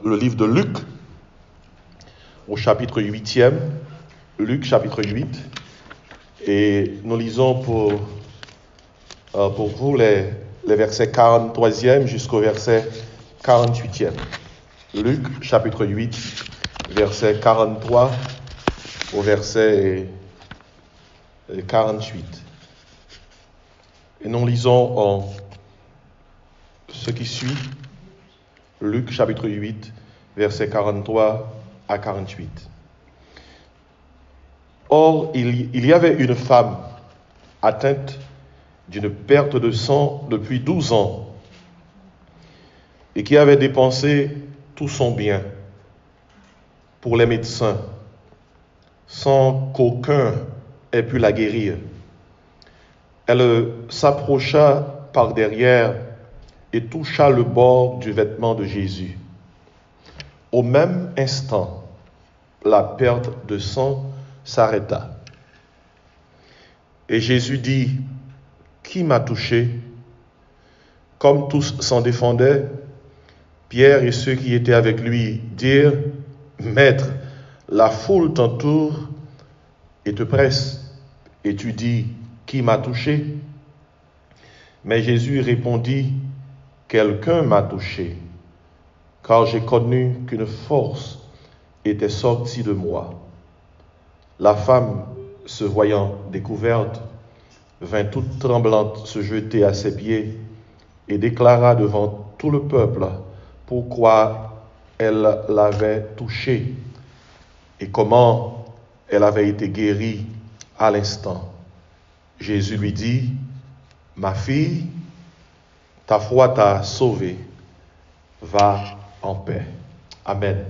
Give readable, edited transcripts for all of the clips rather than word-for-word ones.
le livre de Luc, au chapitre 8e, Luc chapitre 8, et nous lisons pour vous les versets 43e jusqu'au verset 48e. Luc chapitre 8, verset 43 au verset 48. Et nous lisons en ce qui suit, Luc chapitre 8, verset 43 à 48. Or, il y avait une femme atteinte d'une perte de sang depuis 12 ans et qui avait dépensé tout son bien pour les médecins sans qu'aucun ait pu la guérir. Elle s'approcha par derrière et toucha le bord du vêtement de Jésus. Au même instant, la perte de sang s'arrêta. Et Jésus dit, « Qui m'a touché ?» Comme tous s'en défendaient, Pierre et ceux qui étaient avec lui dirent, « Maître, la foule t'entoure et te presse, et tu dis, « Qui m'a touché ?» Mais Jésus répondit, « Quelqu'un m'a touché, car j'ai connu qu'une force était sortie de moi. » La femme, se voyant découverte, vint toute tremblante se jeter à ses pieds et déclara devant tout le peuple pourquoi elle l'avait touché et comment elle avait été guérie à l'instant. Jésus lui dit, « Ma fille, ta foi t'a sauvée, va en paix. » Amen.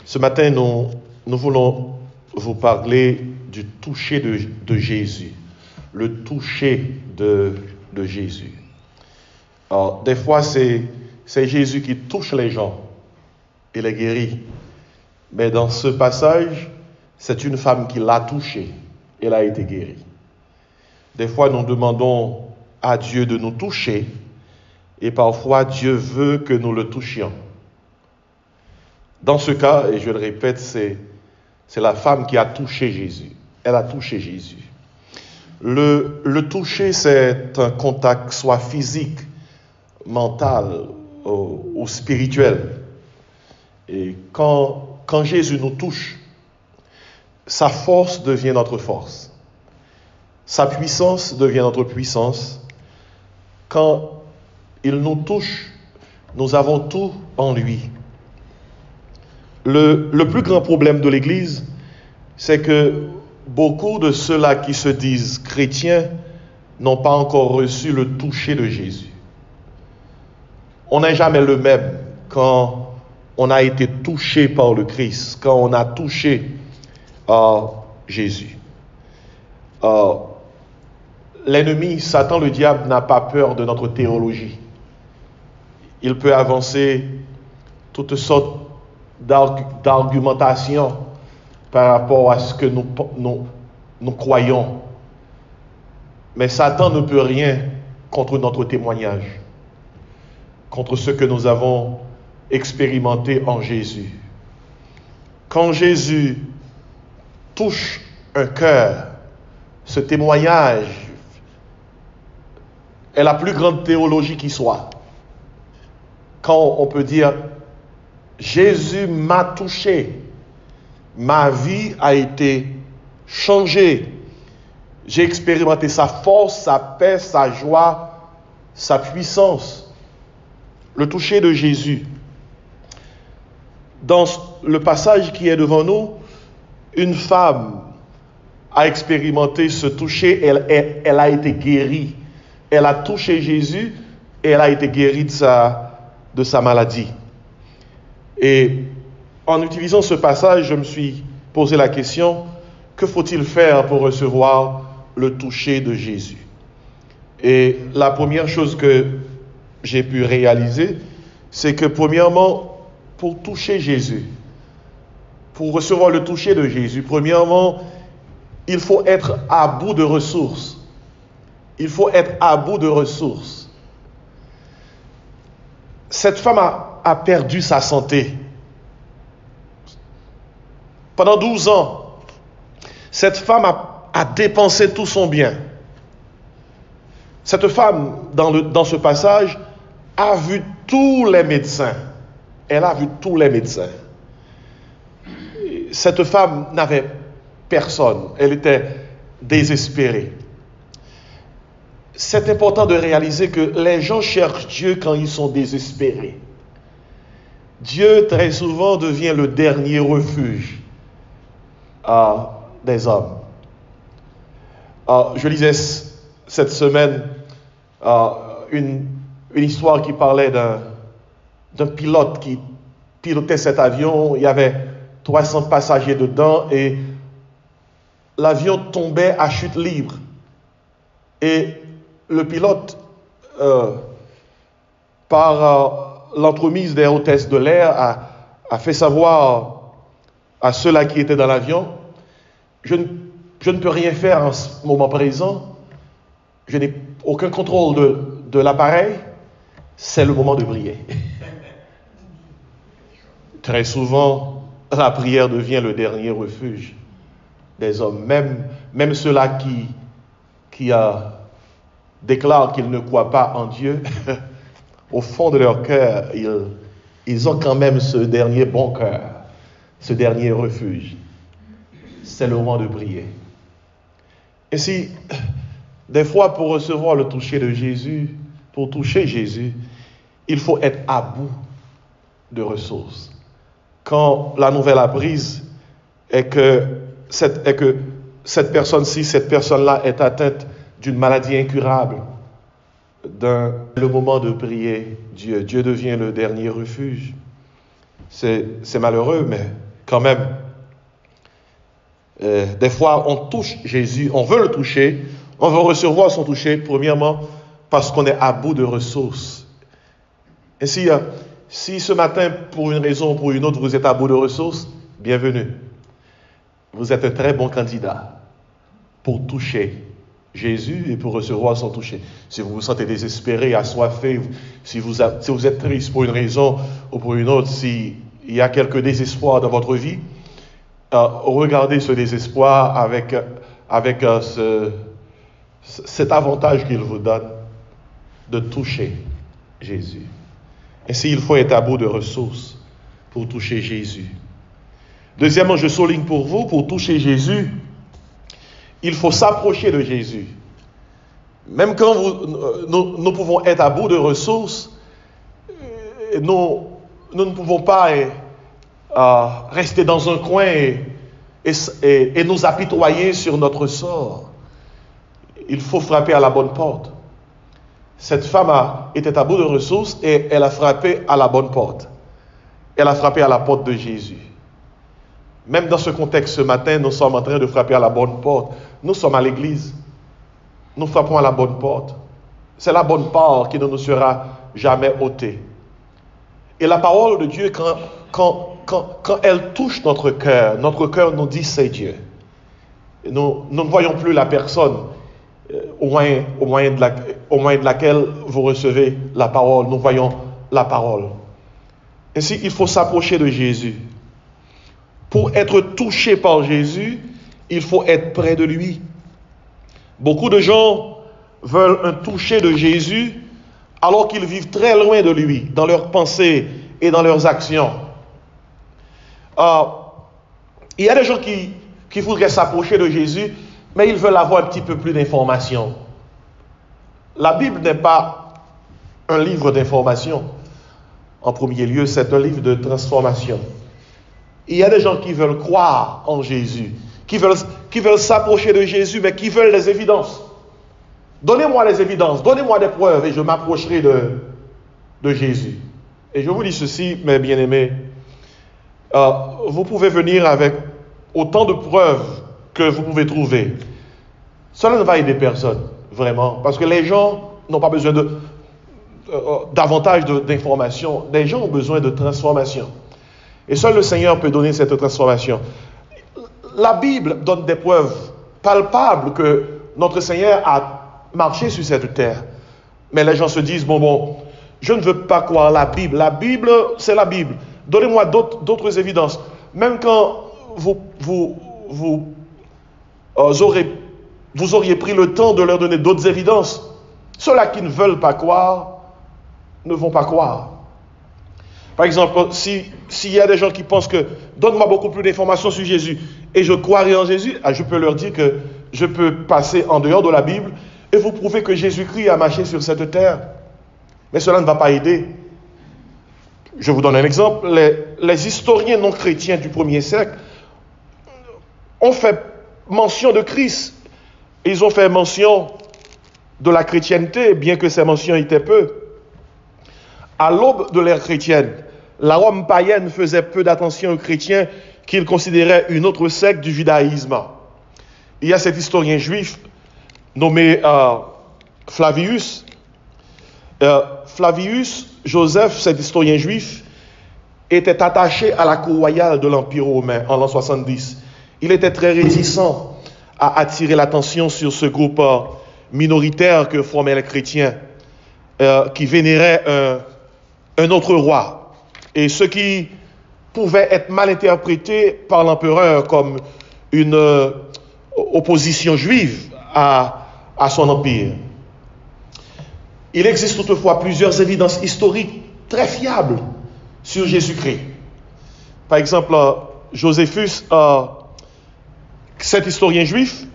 Ce matin, nous voulons vous parler du toucher de Jésus, le toucher de Jésus. Alors, des fois, c'est Jésus qui touche les gens et les guérit. Mais dans ce passage, c'est une femme qui l'a touché et elle a été guérie. Des fois, nous demandons à Dieu de nous toucher et parfois Dieu veut que nous le touchions. Dans ce cas, et je le répète, c'est la femme qui a touché Jésus. Elle a touché Jésus. Le toucher, c'est un contact soit physique, mental ou spirituel. Et quand Jésus nous touche, sa force devient notre force. Sa puissance devient notre puissance. Quand il nous touche, nous avons tout en lui. Le plus grand problème de l'Église, c'est que beaucoup de ceux-là qui se disent chrétiens n'ont pas encore reçu le toucher de Jésus. On n'est jamais le même quand on a été touché par le Christ, quand on a touché Jésus. L'ennemi, Satan, le diable, n'a pas peur de notre théologie. Il peut avancer toutes sortes d'argumentations par rapport à ce que nous croyons. Mais Satan ne peut rien contre notre témoignage, contre ce que nous avons expérimenté en Jésus. Quand Jésus touche un cœur, ce témoignage est la plus grande théologie qui soit. Quand on peut dire « Jésus m'a touché, ma vie a été changée, j'ai expérimenté sa force, sa paix, sa joie, sa puissance. » Le toucher de Jésus. Dans le passage qui est devant nous, une femme a expérimenté ce toucher, elle a été guérie. Elle a touché Jésus et elle a été guérie de sa maladie. Et en utilisant ce passage, je me suis posé la question, que faut-il faire pour recevoir le toucher de Jésus? Et la première chose que j'ai pu réaliser, c'est que premièrement, pour toucher Jésus, pour recevoir le toucher de Jésus, premièrement, il faut être à bout de ressources. Il faut être à bout de ressources. Cette femme a perdu sa santé. Pendant 12 ans, cette femme a dépensé tout son bien. Cette femme, dans ce passage, a vu tous les médecins. Elle a vu tous les médecins. Cette femme n'avait personne. Elle était désespérée. C'est important de réaliser que les gens cherchent Dieu quand ils sont désespérés. Dieu, très souvent, devient le dernier refuge des hommes. Je lisais cette semaine une histoire qui parlait d'un pilote qui pilotait cet avion. Il y avait 300 passagers dedans et l'avion tombait à chute libre. Et le pilote, par l'entremise des hôtesses de l'air, a fait savoir à ceux-là qui étaient dans l'avion, je ne peux rien faire en ce moment présent, je n'ai aucun contrôle de l'appareil, c'est le moment de prier. Très souvent, la prière devient le dernier refuge des hommes, même ceux-là qui déclarent qu'ils ne croient pas en Dieu, au fond de leur cœur, ils ont quand même ce dernier bon cœur, ce dernier refuge. C'est le moment de prier. Et si, des fois, pour recevoir le toucher de Jésus, pour toucher Jésus, il faut être à bout de ressources. Quand la nouvelle apprise est que cette personne-ci, cette personne-là est atteinte d'une maladie incurable, le moment de prier Dieu devient le dernier refuge. C'est malheureux, mais quand même, des fois on touche Jésus, on veut le toucher, on veut recevoir son toucher, premièrement parce qu'on est à bout de ressources. Et si ce matin, pour une raison ou pour une autre, vous êtes à bout de ressources, bienvenue. Vous êtes un très bon candidat pour toucher Jésus et pour recevoir son toucher. Si vous vous sentez désespéré, assoiffé, si vous êtes triste pour une raison ou pour une autre, s'il y a quelque désespoir dans votre vie, regardez ce désespoir avec cet avantage qu'il vous donne de toucher Jésus. Ainsi, il faut être à bout de ressources pour toucher Jésus. Deuxièmement, je souligne pour vous, pour toucher Jésus, il faut s'approcher de Jésus. Même quand nous pouvons être à bout de ressources, nous ne pouvons pas rester dans un coin et nous apitoyer sur notre sort. Il faut frapper à la bonne porte. Cette femme était à bout de ressources et elle a frappé à la bonne porte. Elle a frappé à la porte de Jésus. Même dans ce contexte, ce matin, nous sommes en train de frapper à la bonne porte. Nous sommes à l'église. Nous frappons à la bonne porte. C'est la bonne porte qui ne nous sera jamais ôtée. Et la parole de Dieu, quand elle touche notre cœur nous dit c'est Dieu. Et nous ne voyons plus la personne au moyen de laquelle vous recevez la parole. Nous voyons la parole. Ainsi, il faut s'approcher de Jésus. Pour être touché par Jésus, il faut être près de lui. Beaucoup de gens veulent un toucher de Jésus alors qu'ils vivent très loin de lui, dans leurs pensées et dans leurs actions. Il y a des gens qui voudraient s'approcher de Jésus, mais ils veulent avoir un petit peu plus d'informations. La Bible n'est pas un livre d'information. En premier lieu, c'est un livre de transformation. Il y a des gens qui veulent croire en Jésus, qui veulent s'approcher de Jésus, mais qui veulent les évidences. Donnez-moi les évidences, donnez-moi des preuves et je m'approcherai de Jésus. Et je vous dis ceci, mes bien-aimés, vous pouvez venir avec autant de preuves que vous pouvez trouver. Cela ne va aider personne, vraiment, parce que les gens n'ont pas besoin davantage d'informations. Les gens ont besoin de transformation. Et seul le Seigneur peut donner cette transformation. La Bible donne des preuves palpables que notre Seigneur a marché sur cette terre. Mais les gens se disent, je ne veux pas croire la Bible. La Bible, c'est la Bible. Donnez-moi d'autres évidences. Même quand vous auriez pris le temps de leur donner d'autres évidences, ceux-là qui ne veulent pas croire ne vont pas croire. Par exemple, s'il y a des gens qui pensent que donne-moi beaucoup plus d'informations sur Jésus et je croirai en Jésus, je peux leur dire que je peux passer en dehors de la Bible et vous prouver que Jésus-Christ a marché sur cette terre. Mais cela ne va pas aider. Je vous donne un exemple. Les historiens non chrétiens du 1er siècle ont fait mention de Christ. Ils ont fait mention de la chrétienté, bien que ces mentions étaient peu. À l'aube de l'ère chrétienne, la Rome païenne faisait peu d'attention aux chrétiens qu'ils considéraient une autre secte du judaïsme. Il y a cet historien juif nommé Flavius. Flavius Joseph, cet historien juif, était attaché à la cour royale de l'Empire romain en l'an 70. Il était très réticent à attirer l'attention sur ce groupe minoritaire que formaient les chrétiens, qui vénéraient un autre roi. Et ce qui pouvait être mal interprété par l'empereur comme une opposition juive à son empire. Il existe toutefois plusieurs évidences historiques très fiables sur Jésus-Christ. Par exemple, Joséphus, cet historien juif,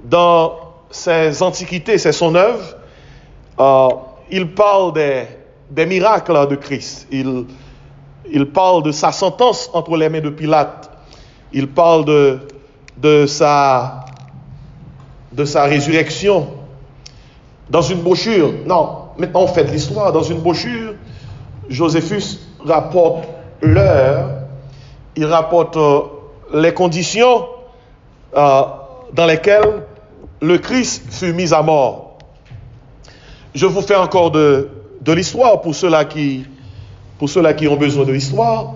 dans ses antiquités, c'est son œuvre, il parle des miracles de Christ. Il parle de sa sentence entre les mains de Pilate. Il parle de sa résurrection. Dans une brochure, non, maintenant on fait de l'histoire, dans une brochure, Joséphus rapporte l'heure, il rapporte les conditions dans lesquelles le Christ fut mis à mort. Je vous fais encore de l'histoire pour ceux-là qui ont besoin de l'histoire.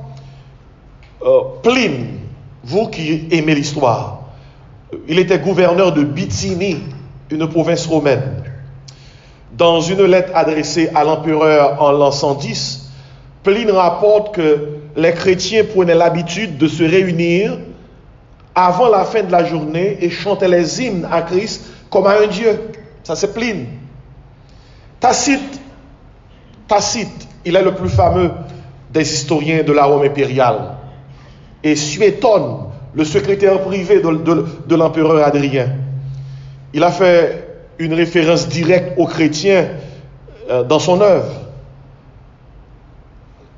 Pline, vous qui aimez l'histoire, il était gouverneur de Bithynie, une province romaine. Dans une lettre adressée à l'empereur en l'an 110, Pline rapporte que les chrétiens prenaient l'habitude de se réunir avant la fin de la journée et chantaient les hymnes à Christ comme à un Dieu. Ça c'est Pline. Tacite, il est le plus fameux des historiens de la Rome impériale. Et Suétone, le secrétaire privé de l'empereur Adrien, il a fait une référence directe aux chrétiens dans son œuvre.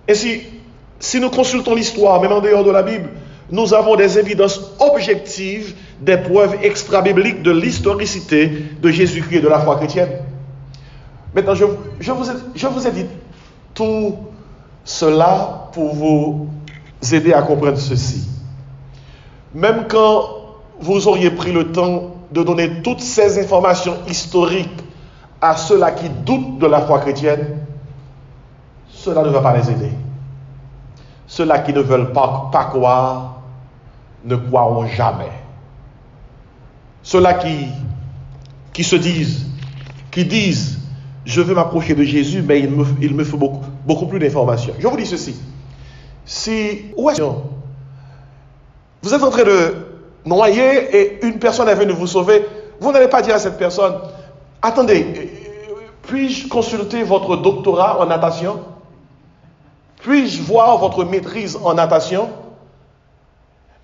Et si nous consultons l'histoire, même en dehors de la Bible, nous avons des évidences objectives, des preuves extra-bibliques de l'historicité de Jésus-Christ et de la foi chrétienne. Maintenant, je vous ai dit tout cela pour vous aider à comprendre ceci. Même quand vous auriez pris le temps de donner toutes ces informations historiques à ceux-là qui doutent de la foi chrétienne, cela ne va pas les aider. Ceux-là qui ne veulent pas croire ne croiront jamais. Ceux-là qui disent, je veux m'approcher de Jésus, mais il me faut beaucoup plus d'informations. Je vous dis ceci. Vous êtes en train de noyer et une personne est venue vous sauver, vous n'allez pas dire à cette personne, attendez, puis-je consulter votre doctorat en natation? Puis-je voir votre maîtrise en natation?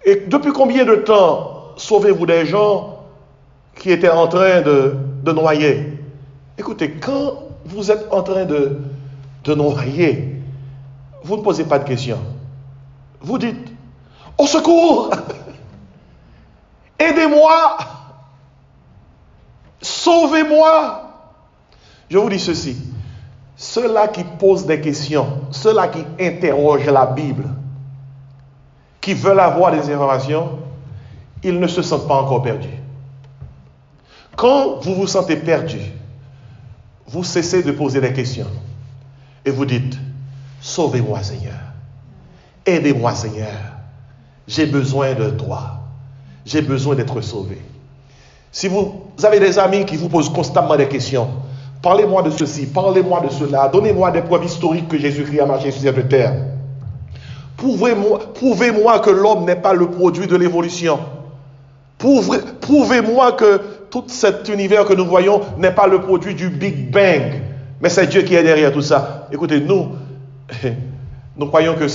Et depuis combien de temps sauvez-vous des gens qui étaient en train de noyer? Écoutez, quand vous êtes en train de noyer, vous ne posez pas de questions. Vous dites, au secours! Aidez-moi! Sauvez-moi! Je vous dis ceci. Ceux-là qui posent des questions, ceux-là qui interrogent la Bible, qui veulent avoir des informations, ils ne se sentent pas encore perdus. Quand vous vous sentez perdu, vous cessez de poser des questions et vous dites, sauvez-moi Seigneur, aidez-moi Seigneur, j'ai besoin de toi, j'ai besoin d'être sauvé. Si vous avez des amis qui vous posent constamment des questions, parlez-moi de ceci, parlez-moi de cela, donnez-moi des preuves historiques que Jésus-Christ a marché sur cette terre. Prouvez-moi que l'homme n'est pas le produit de l'évolution. Prouvez-moi que tout cet univers que nous voyons n'est pas le produit du Big Bang. Mais c'est Dieu qui est derrière tout ça. Écoutez, nous croyons que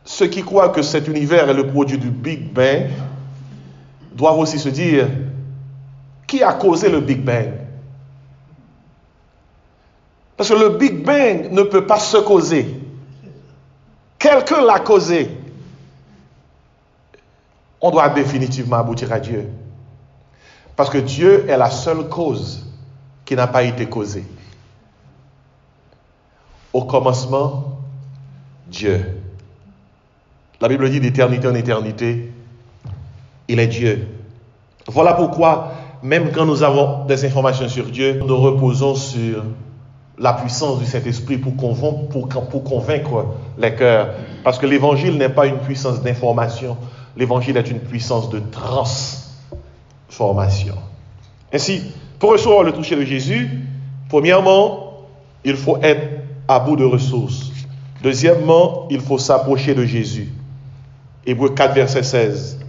ceux qui croient que cet univers est le produit du Big Bang doivent aussi se dire, qui a causé le Big Bang? Parce que le Big Bang ne peut pas se causer. Quelqu'un l'a causé. On doit définitivement aboutir à Dieu. Parce que Dieu est la seule cause qui n'a pas été causée. Au commencement, Dieu. La Bible dit d'éternité en éternité, il est Dieu. Voilà pourquoi, même quand nous avons des informations sur Dieu, nous nous reposons sur la puissance du Saint-Esprit pour convaincre les cœurs. Parce que l'évangile n'est pas une puissance d'information, l'évangile est une puissance de transformation. Ainsi, pour recevoir le toucher de Jésus, premièrement, il faut être à bout de ressources. Deuxièmement, il faut s'approcher de Jésus. Hébreux 4, verset 16.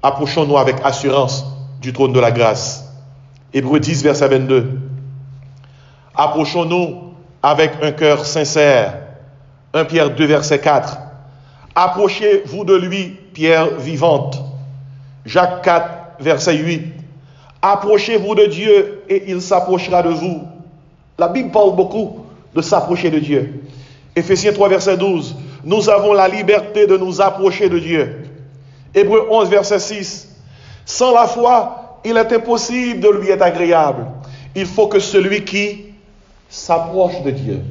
Approchons-nous avec assurance du trône de la grâce. Hébreux 10, verset 22. Approchons-nous avec un cœur sincère. 1 Pierre 2, verset 4. Approchez-vous de lui, pierre vivante. Jacques 4, verset 8. Approchez-vous de Dieu et il s'approchera de vous. La Bible parle beaucoup de s'approcher de Dieu. Éphésiens 3, verset 12. Nous avons la liberté de nous approcher de Dieu. Hébreux 11, verset 6. Sans la foi, il est impossible de lui être agréable. Il faut que celui qui s'approche de Dieu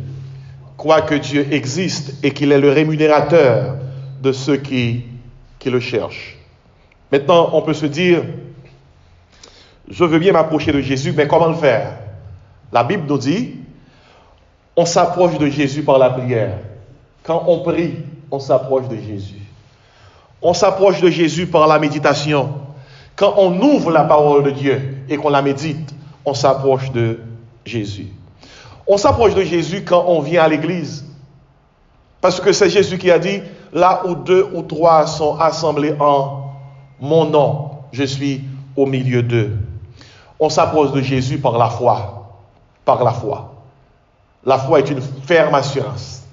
croit que Dieu existe et qu'il est le rémunérateur de ceux qui le cherchent. Maintenant, on peut se dire, je veux bien m'approcher de Jésus, mais comment le faire? La Bible nous dit, on s'approche de Jésus par la prière. Quand on prie, on s'approche de Jésus. On s'approche de Jésus par la méditation. Quand on ouvre la parole de Dieu et qu'on la médite, on s'approche de Jésus. On s'approche de Jésus quand on vient à l'église. Parce que c'est Jésus qui a dit, là où 2 ou 3 sont assemblés en mon nom, je suis au milieu d'eux. On s'approche de Jésus par la foi. Par la foi. La foi est une ferme assurance.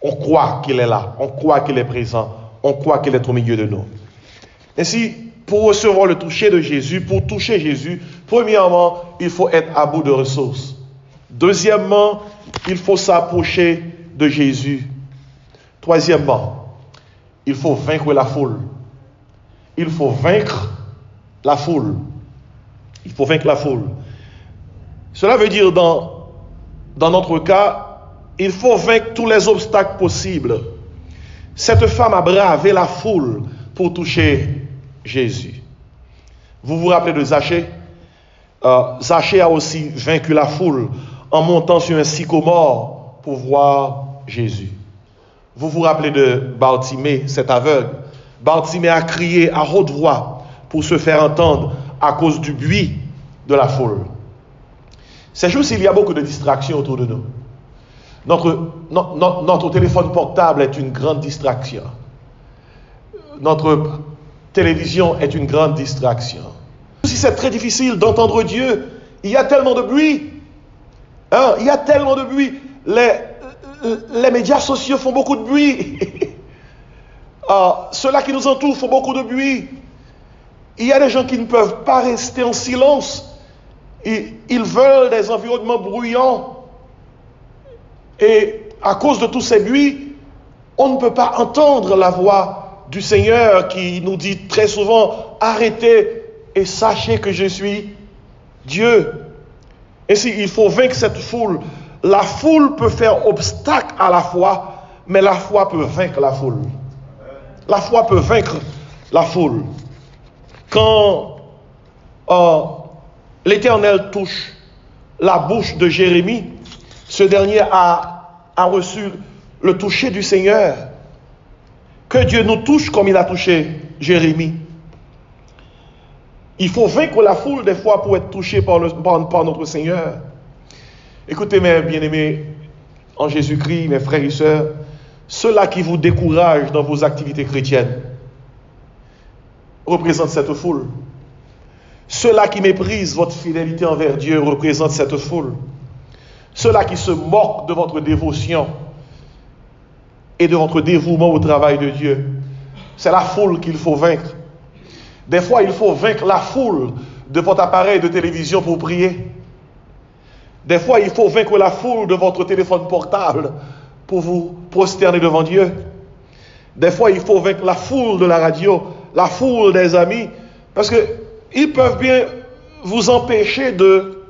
On croit qu'il est là. On croit qu'il est présent. On croit qu'il est au milieu de nous. Ainsi, pour recevoir le toucher de Jésus, pour toucher Jésus, premièrement, il faut être à bout de ressources. Deuxièmement, il faut s'approcher de Jésus. Troisièmement, il faut vaincre la foule. Il faut vaincre la foule. Il faut vaincre la foule. Cela veut dire, dans notre cas, il faut vaincre tous les obstacles possibles. Cette femme a bravé la foule pour toucher Jésus. Vous vous rappelez de Zachée? Zachée a aussi vaincu la foule en montant sur un sycomore pour voir Jésus. Vous vous rappelez de Bartimée, cet aveugle? Bartimée a crié à haute voix pour se faire entendre à cause du bruit de la foule. C'est juste qu'il y a beaucoup de distractions autour de nous. Notre téléphone portable est une grande distraction. Notre télévision est une grande distraction. Si c'est très difficile d'entendre Dieu, il y a tellement de bruit. Il y a tellement de bruit. Les médias sociaux font beaucoup de bruit. Ceux-là qui nous entourent font beaucoup de bruit. Il y a des gens qui ne peuvent pas rester en silence. Ils veulent des environnements bruyants. Et à cause de tous ces bruits, on ne peut pas entendre la voix du Seigneur qui nous dit très souvent, arrêtez et sachez que je suis Dieu. Ainsi, il faut vaincre cette foule. La foule peut faire obstacle à la foi, mais la foi peut vaincre la foule. La foi peut vaincre la foule. Quand l'Éternel touche la bouche de Jérémie, ce dernier a reçu le toucher du Seigneur. Que Dieu nous touche comme il a touché Jérémie. Il faut vaincre la foule des fois pour être touché par notre Seigneur. Écoutez, mes bien-aimés, en Jésus-Christ, mes frères et sœurs, ceux-là qui vous découragent dans vos activités chrétiennes représentent cette foule. Ceux-là qui méprisent votre fidélité envers Dieu représentent cette foule. Ceux-là qui se moquent de votre dévotion et de votre dévouement au travail de Dieu, c'est la foule qu'il faut vaincre. Des fois, il faut vaincre la foule de votre appareil de télévision pour prier. Des fois, il faut vaincre la foule de votre téléphone portable pour vous prosterner devant Dieu. Des fois, il faut vaincre la foule de la radio, la foule des amis, parce qu'ils peuvent bien vous empêcher de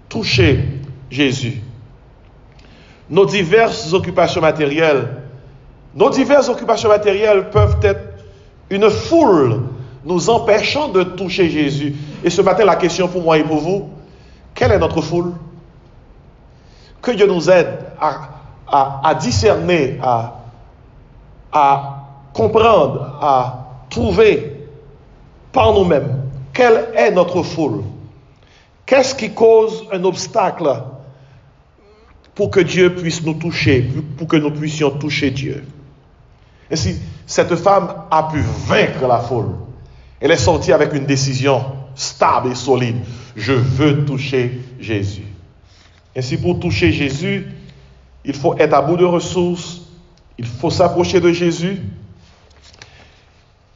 toucher Jésus. Nos diverses occupations matérielles peuvent être une foule nous empêchant de toucher Jésus. Et ce matin, la question pour moi et pour vous, quelle est notre foule? Que Dieu nous aide à discerner, à comprendre, à trouver par nous-mêmes quelle est notre foule. Qu'est-ce qui cause un obstacle pour que Dieu puisse nous toucher, pour que nous puissions toucher Dieu? Et si cette femme a pu vaincre la foule, elle est sortie avec une décision stable et solide. Je veux toucher Jésus. Ainsi, pour toucher Jésus, il faut être à bout de ressources, il faut s'approcher de Jésus,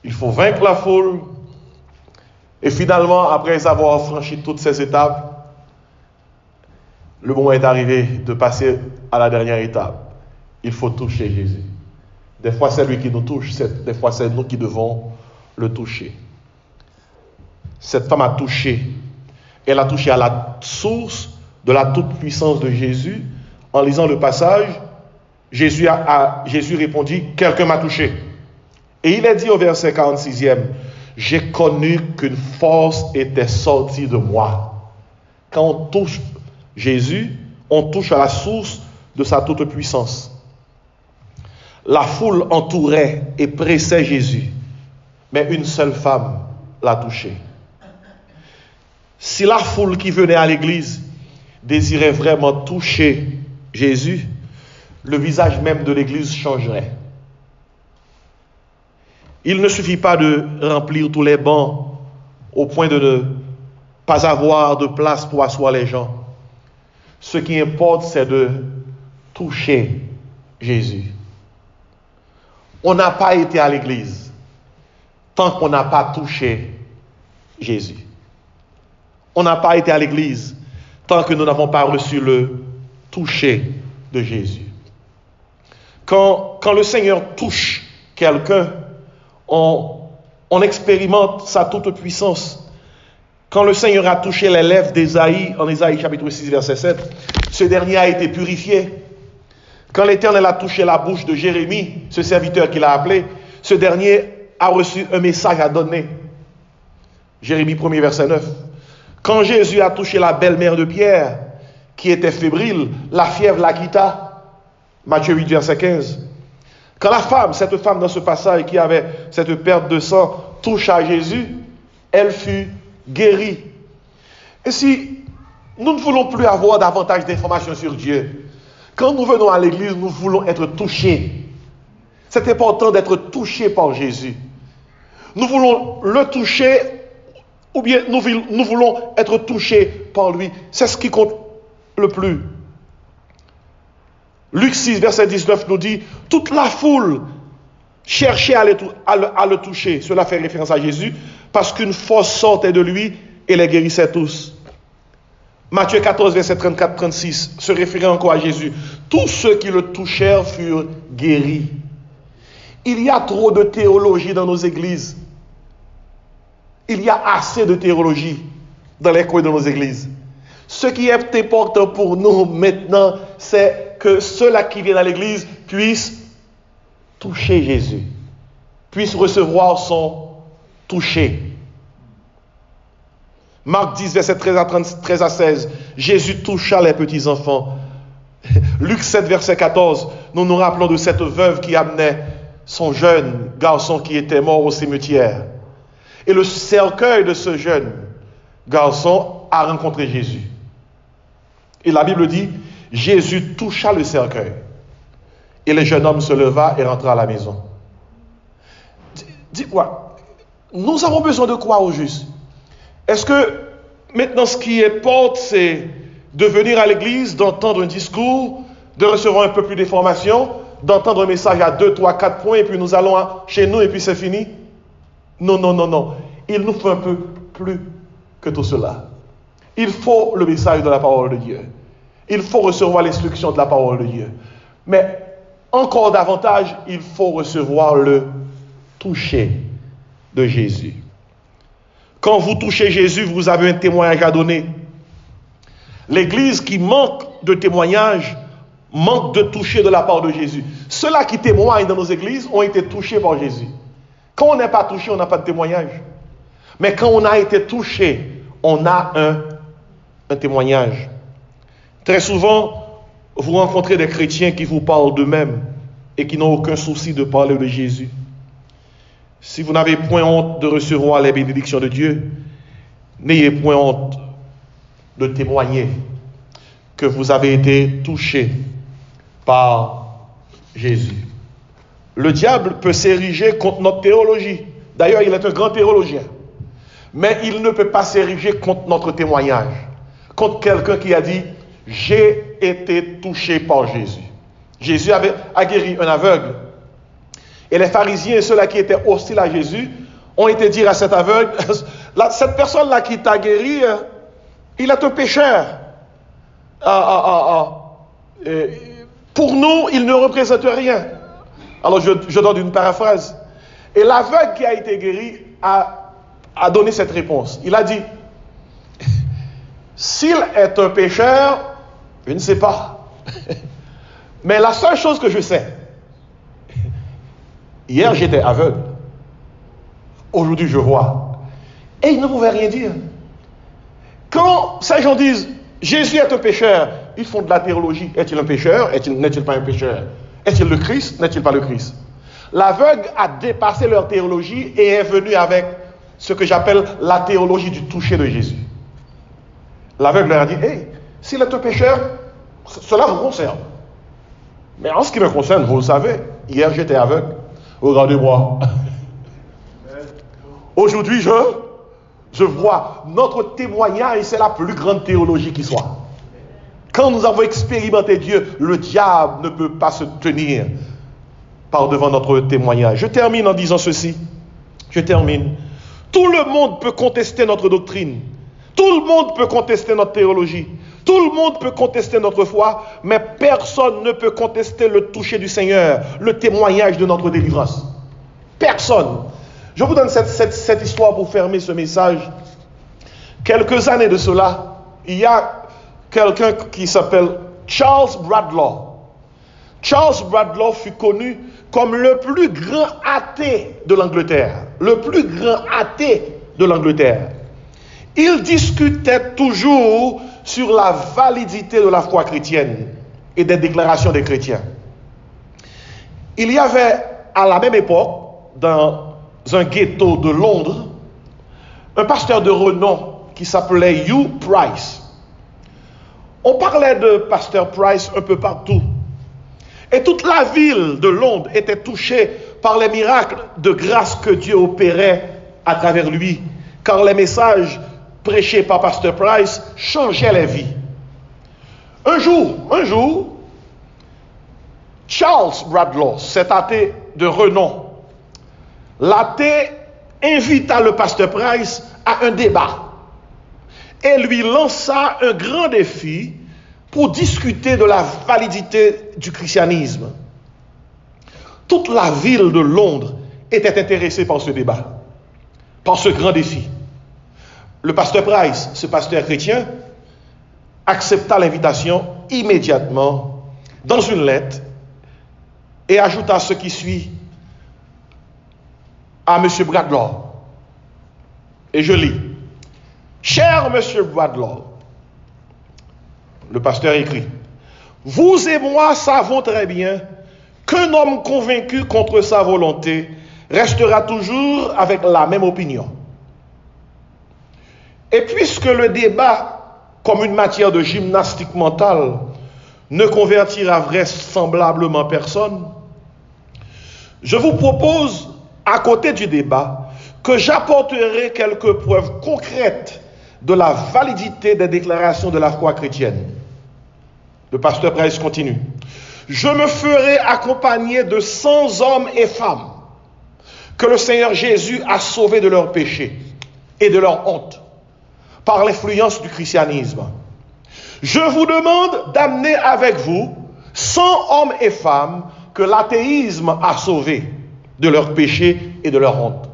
il faut vaincre la foule, et finalement, après avoir franchi toutes ces étapes, le moment est arrivé de passer à la dernière étape. Il faut toucher Jésus. Des fois, c'est lui qui nous touche, des fois, c'est nous qui devons le toucher. Cette femme a touché. Elle a touché à la source de la toute-puissance de Jésus. En lisant le passage, Jésus répondit, « Quelqu'un m'a touché. » Et il est dit au verset 46e, « J'ai connu qu'une force était sortie de moi. » Quand on touche Jésus, on touche à la source de sa toute-puissance. La foule entourait et pressait Jésus, mais une seule femme l'a touché. Si la foule qui venait à l'église désirait vraiment toucher Jésus, le visage même de l'église changerait. Il ne suffit pas de remplir tous les bancs au point de ne pas avoir de place pour asseoir les gens. Ce qui importe, c'est de toucher Jésus. On n'a pas été à l'église tant qu'on n'a pas touché Jésus. On n'a pas été à l'église tant que nous n'avons pas reçu le toucher de Jésus. Quand le Seigneur touche quelqu'un, on expérimente sa toute-puissance. Quand le Seigneur a touché les lèvres d'Ésaïe, en Ésaïe chapitre 6, verset 7, ce dernier a été purifié. Quand l'Éternel a touché la bouche de Jérémie, ce serviteur qu'il a appelé, ce dernier a reçu un message à donner. Jérémie 1er, verset 9. Quand Jésus a touché la belle-mère de Pierre, qui était fébrile, la fièvre la quitta. Matthieu 8, verset 15. Quand cette femme dans ce passage qui avait cette perte de sang, touche à Jésus, elle fut guérie. Et si nous ne voulons plus avoir davantage d'informations sur Dieu, quand nous venons à l'église, nous voulons être touchés. C'est important d'être touché par Jésus. Nous voulons le toucher, ou bien nous voulons être touchés par lui. C'est ce qui compte le plus. Luc 6, verset 19 nous dit, toute la foule cherchait à le toucher. Cela fait référence à Jésus, parce qu'une force sortait de lui et les guérissait tous. Matthieu 14, verset 34-36, se référant encore à Jésus. Tous ceux qui le touchèrent furent guéris. Il y a trop de théologie dans nos églises. Il y a assez de théologie dans les coins de nos églises. Ce qui est important pour nous maintenant, c'est que ceux-là qui viennent à l'église puissent toucher Jésus, puissent recevoir son toucher. Marc 10, verset 13 à 16, Jésus toucha les petits enfants. Luc 7, verset 14, nous nous rappelons de cette veuve qui amenait son jeune garçon qui était mort au cimetière. Et le cercueil de ce jeune garçon a rencontré Jésus. Et la Bible dit, Jésus toucha le cercueil. Et le jeune homme se leva et rentra à la maison. Dis-moi, nous avons besoin de quoi au juste? Est-ce que maintenant ce qui importe, c'est de venir à l'église, d'entendre un discours, de recevoir un peu plus d'informations, d'entendre un message à 2, 3, 4 points, et puis nous allons chez nous et puis c'est fini? Non, non, non, non. Il nous faut un peu plus que tout cela. Il faut le message de la parole de Dieu. Il faut recevoir l'instruction de la parole de Dieu. Mais encore davantage, il faut recevoir le toucher de Jésus. Quand vous touchez Jésus, vous avez un témoignage à donner. L'Église qui manque de témoignage manque de toucher de la part de Jésus. Ceux-là qui témoignent dans nos églises ont été touchés par Jésus. Quand on n'est pas touché, on n'a pas de témoignage. Mais quand on a été touché, on a un témoignage. Très souvent, vous rencontrez des chrétiens qui vous parlent d'eux-mêmes et qui n'ont aucun souci de parler de Jésus. Si vous n'avez point honte de recevoir les bénédictions de Dieu, n'ayez point honte de témoigner que vous avez été touché par Jésus. Le diable peut s'ériger contre notre théologie. D'ailleurs, il est un grand théologien. Mais il ne peut pas s'ériger contre notre témoignage. Contre quelqu'un qui a dit « J'ai été touché par Jésus ». Jésus a guéri un aveugle. Et les pharisiens et ceux-là qui étaient hostiles à Jésus ont été dire à cet aveugle « Cette personne-là qui t'a guéri, il est un pécheur. Pour nous, il ne représente rien. » Alors je donne une paraphrase. Et l'aveugle qui a été guéri a donné cette réponse. Il a dit, s'il est un pécheur, je ne sais pas. Mais la seule chose que je sais, hier j'étais aveugle, aujourd'hui je vois. Et il ne pouvait rien dire. Quand ces gens disent, Jésus est un pécheur, ils font de la théologie. Est-il un pécheur? N'est-il pas un pécheur? Est-il le Christ? N'est-il pas le Christ? L'aveugle a dépassé leur théologie et est venu avec ce que j'appelle la théologie du toucher de Jésus. L'aveugle leur a dit, hey, s'il est un pécheur, cela vous concerne. Mais en ce qui me concerne, vous le savez, hier j'étais aveugle. Regardez-moi. Aujourd'hui, je vois notre témoignage, c'est la plus grande théologie qui soit. Quand nous avons expérimenté Dieu, le diable ne peut pas se tenir par devant notre témoignage. Je termine en disant ceci. Je termine. Tout le monde peut contester notre doctrine. Tout le monde peut contester notre théologie. Tout le monde peut contester notre foi, mais personne ne peut contester le toucher du Seigneur, le témoignage de notre délivrance. Personne. Je vous donne cette histoire pour fermer ce message. Quelques années de cela, il y a quelqu'un qui s'appelle Charles Bradlaugh. Charles Bradlaugh fut connu comme le plus grand athée de l'Angleterre. Le plus grand athée de l'Angleterre. Il discutait toujours sur la validité de la foi chrétienne et des déclarations des chrétiens. Il y avait à la même époque, dans un ghetto de Londres, un pasteur de renom qui s'appelait Hugh Price. On parlait de pasteur Price un peu partout. Et toute la ville de Londres était touchée par les miracles de grâce que Dieu opérait à travers lui. Car les messages prêchés par pasteur Price changeaient les vies. Un jour, Charles Bradlaugh, cet athée de renom, l'athée invita le pasteur Price à un débat et lui lança un grand défi pour discuter de la validité du christianisme. Toute la ville de Londres était intéressée par ce débat, par ce grand défi. Le pasteur Price, ce pasteur chrétien, accepta l'invitation immédiatement dans une lettre et ajouta ce qui suit à M. Bradlaugh. Et je lis. Cher M. Bradlaugh, le pasteur écrit, vous et moi savons très bien qu'un homme convaincu contre sa volonté restera toujours avec la même opinion. Et puisque le débat, comme une matière de gymnastique mentale, ne convertira vraisemblablement personne, je vous propose, à côté du débat, que j'apporterai quelques preuves concrètes de la validité des déclarations de la foi chrétienne. Le pasteur Price continue. Je me ferai accompagner de 100 hommes et femmes que le Seigneur Jésus a sauvés de leurs péchés et de leur honte par l'influence du christianisme. Je vous demande d'amener avec vous 100 hommes et femmes que l'athéisme a sauvés de leurs péchés et de leur honte.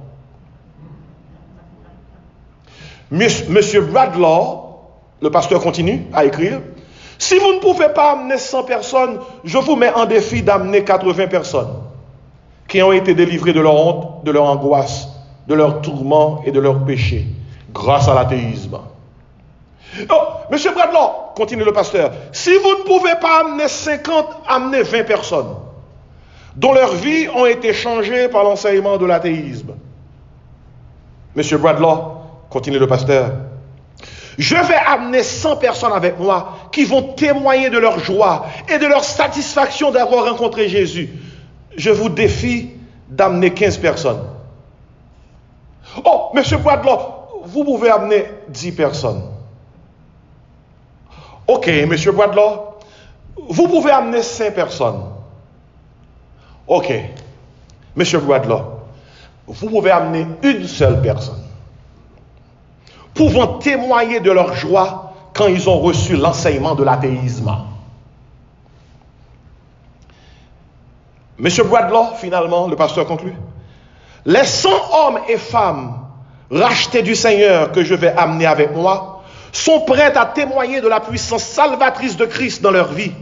Monsieur Bradlaugh, le pasteur continue à écrire, si vous ne pouvez pas amener 100 personnes, je vous mets en défi d'amener 80 personnes qui ont été délivrées de leur honte, de leur angoisse, de leur tourment et de leurs péchés, grâce à l'athéisme. Oh, Monsieur Bradlaugh, continue le pasteur, si vous ne pouvez pas amener 50, amenez 20 personnes dont leurs vies ont été changées par l'enseignement de l'athéisme. Monsieur Bradlaugh, continue le pasteur, je vais amener 100 personnes avec moi qui vont témoigner de leur joie et de leur satisfaction d'avoir rencontré Jésus. Je vous défie d'amener 15 personnes. Oh, Monsieur Bradlaugh, vous pouvez amener 10 personnes. Ok, Monsieur Bradlaugh, vous pouvez amener 5 personnes. Ok, Monsieur Bradlaugh, vous pouvez amener une seule personne, pouvant témoigner de leur joie quand ils ont reçu l'enseignement de l'athéisme. Monsieur Bradlaugh, finalement, le pasteur conclut, les 100 hommes et femmes rachetés du Seigneur que je vais amener avec moi sont prêts à témoigner de la puissance salvatrice de Christ dans leur vie.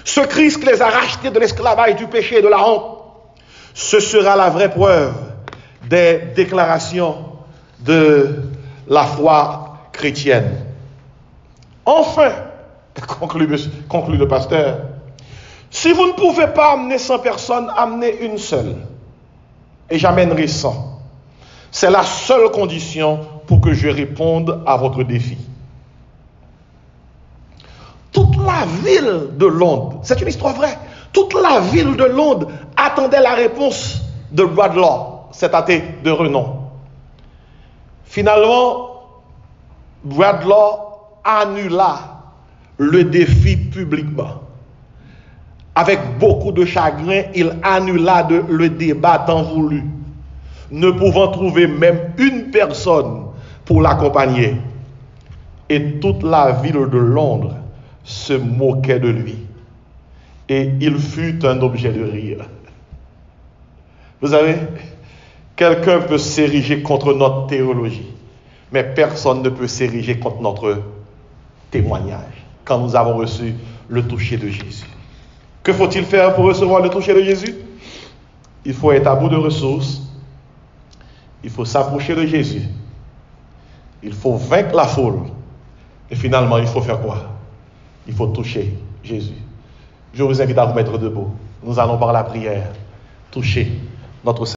Ce Christ qui les a rachetés de l'esclavage, du péché et de la honte, ce sera la vraie preuve des déclarations de la foi chrétienne. Enfin, conclut le pasteur, si vous ne pouvez pas amener 100 personnes, amenez une seule. Et j'amènerai 100. C'est la seule condition pour que je réponde à votre défi. Toute la ville de Londres, c'est une histoire vraie, toute la ville de Londres attendait la réponse de Bradlaugh, cet athée de renom. Finalement, Bradlaugh annula le défi publiquement. Avec beaucoup de chagrin, il annula le débat tant voulu, ne pouvant trouver même une personne pour l'accompagner. Et toute la ville de Londres se moquait de lui. Et il fut un objet de rire. Vous savez, quelqu'un peut s'ériger contre notre théologie, mais personne ne peut s'ériger contre notre témoignage quand nous avons reçu le toucher de Jésus. Que faut-il faire pour recevoir le toucher de Jésus? Il faut être à bout de ressources. Il faut s'approcher de Jésus. Il faut vaincre la foule. Et finalement, il faut faire quoi? Il faut toucher Jésus. Je vous invite à vous mettre debout. Nous allons par la prière toucher notre Seigneur.